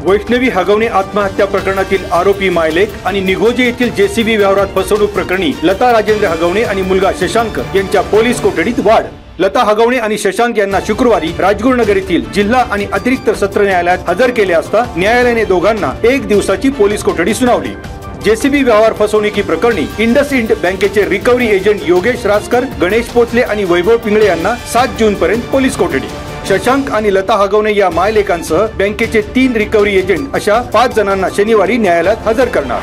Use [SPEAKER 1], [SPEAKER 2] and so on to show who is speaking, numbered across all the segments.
[SPEAKER 1] वैष्णवी हगवणे आत्महत्या प्रकरणातील आरोपी मायलेक आणि निघोजे येथील जेसीबी व्यवहारात फसवणूक प्रकरणी लता राजेंद्र हगवणे आणि मुलगा शशांक यांच्या पोलीस कोठडीत वाढ। लता हगवणे आणि शशांक यांना शुक्रवारी राजगुरुनगर येथील जिल्हा आणि अतिरिक्त सत्र न्यायालयात हजर केले असता न्यायालयाने दोघांना 1 दिवसाची पोलीस कोठडी सुनावली। जेसीबी व्यवहार फसवणुकी प्रकरणी इंडसइंड बँकेचे रिकव्हरी एजंट योगेश राजकर, गणेश पोतले आणि वैभव पिंगळे यांना 7 जून पर्यंत पोलीस कोठडी। शशांक आणि लता हगवणे या मायलेकांसह बँकेचे 3 रिकव्हरी एजंट अशा 5 जणांना शनिवारी न्यायालयात हजर करणार।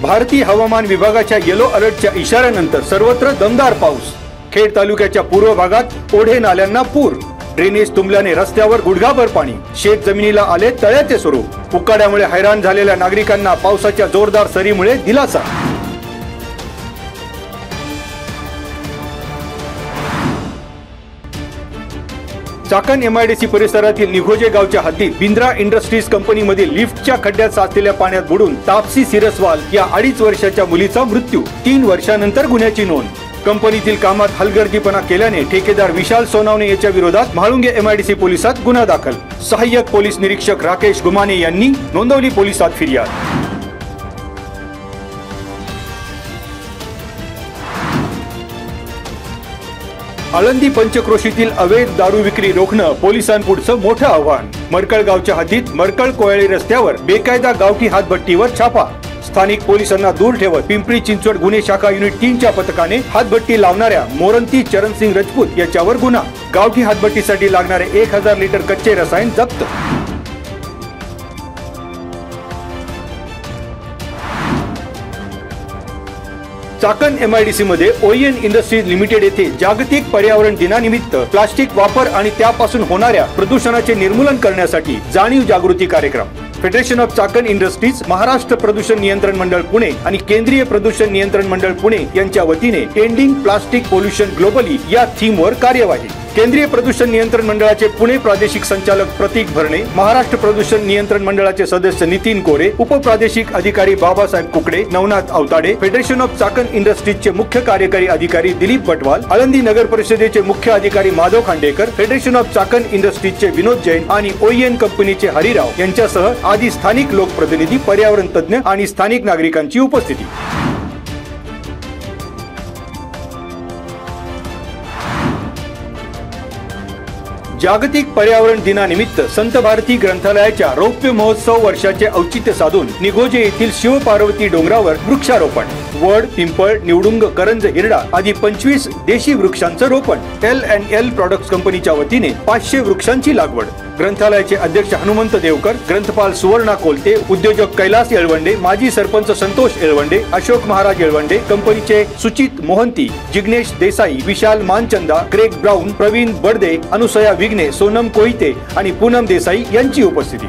[SPEAKER 1] भारतीय हवामान विभागाच्या येलो अलर्टच्या इशाऱ्यानंतर सर्वत्र दमदार पाऊस। खेड तालुक्याच्या पूर्व भागात ओढे नाल्यांना पूर, ड्रेनेज तुंबल्याने रस्त्यावर गुडघाभर पाणी, शेत जमिनीला आले तळ्याचे स्वरूप। उकाड्यामुळे हैराण झालेल्या नागरिकांना पावसाच्या जोरदार सरीमुळे दिलासा। चाकण एमआयडीसी परिसरातील निघोजे गावच्या हद्दीत बिंद्रा इंडस्ट्रीज कंपनीमधील लिफ्टच्या खड्ड्यात साचलेल्या पाण्यात बुडून तापसी सिरसवाल या 2.5 वर्षाच्या मुलीचा मृत्यू, 3 वर्षानंतर गुन्ह्याची नोंद। कंपनीतील कामात हलगर्जीपणा केल्याने ठेकेदार विशाल सोनावणे याच्या विरोधात म्हाळुंगे एमआयडीसी पोलिसात गुन्हा दाखल। सहाय्यक पोलीस निरीक्षक राकेश गुमाने यांनी नोंदवली पोलिसात फिर्याद। आळंदी पंचक्रोशीतील अवैध दारू विक्री रोखणं पोलिसांपुढचं मोठं आव्हान। मरकळ गावच्या हद्दीत मरकळ कोयाळी रस्त्यावर बेकायदा गावठी हातभट्टीवर छापा। स्थानिक पोलिसांना दूर ठेवत पिंपरी चिंचवड गुन्हे शाखा युनिट 3च्या पथकाने हातभट्टी लावणाऱ्या मोरंती चरणसिंग राजपूत याच्यावर गुन्हा। गावठी हातभट्टीसाठी लागणारे 1000 लिटर कच्चे रसायन जप्त। चाकण एमआयडीसी मध्ये ओएन इंडस्ट्रीज लिमिटेड येथे जागतिक पर्यावरण दिनानिमित्त प्लास्टिक वापर आणि त्यापासून होणाऱ्या प्रदूषणाचे निर्मूलन करण्यासाठी जाणीव जागृती कार्यक्रम। Federation of Chakan industries, Maharashtra प्रदूषण नियंत्रण मंडळ पुणे आणि केंद्रीय प्रदूषण नियंत्रण मंडळ पुणे यांच्या वतीने एंडिंग प्लास्टिक पोल्युशन ग्लोबली या थीमवर कार्यवाही। केंद्रीय प्रदूषण नियंत्रण मंडळाचे पुणे प्रादेशिक संचालक प्रतीक भरणे, महाराष्ट्र प्रदूषण नियंत्रण मंडळाचे सदस्य नितीन कोरे, उपप्रादेशिक अधिकारी बाबासाहेब कुकडे, नवनाथ अवताडे, फेडरेशन ऑफ चाकण इंडस्ट्रीजचे मुख्य कार्यकारी अधिकारी दिलीप बटवाल, आळंदी नगर परिषदेचे मुख्य अधिकारी माधव खांडेकर, फेडरेशन ऑफ चाकण इंडस्ट्रीजचे विनोद जैन आणि ओएन कंपनीचे हरिराव यांच्यासह आदी स्थानिक लोकप्रतिनिधी, पर्यावरण तज्ञ आणि स्थानिक नागरिकांची उपस्थिती। जागतिक पर्यावरण दिनानिमित्त संत भारती ग्रंथालयाच्या रौप्य महोत्सव वर्षाचे औचित्य साधून निघोजे येथील शिवपार्वती डोंगरावर वृक्षारोपण। वड, पिंपळ, निवडुंग, करंज, हिरडा आदी 25 देशी वृक्षांचं रोपण। L&L प्रॉडक्ट्स कंपनीच्या वतीने 500 वृक्षांची लागवड। ग्रंथालयाचे अध्यक्ष हनुमंत देवकर, ग्रंथपाल सुवर्णा कोलते, उद्योजक कैलास येळवंडे, माजी सरपंच संतोष येळवंडे, अशोक महाराज येळवंडे, कंपनीचे सुचित मोहंती, जिग्नेश देसाई, विशाल मानचंदा, ग्रेग ब्राउन, प्रवीण बडदे, अनुसया विघ्ने, सोनम कोहिते आणि पूनम देसाई यांची उपस्थिती।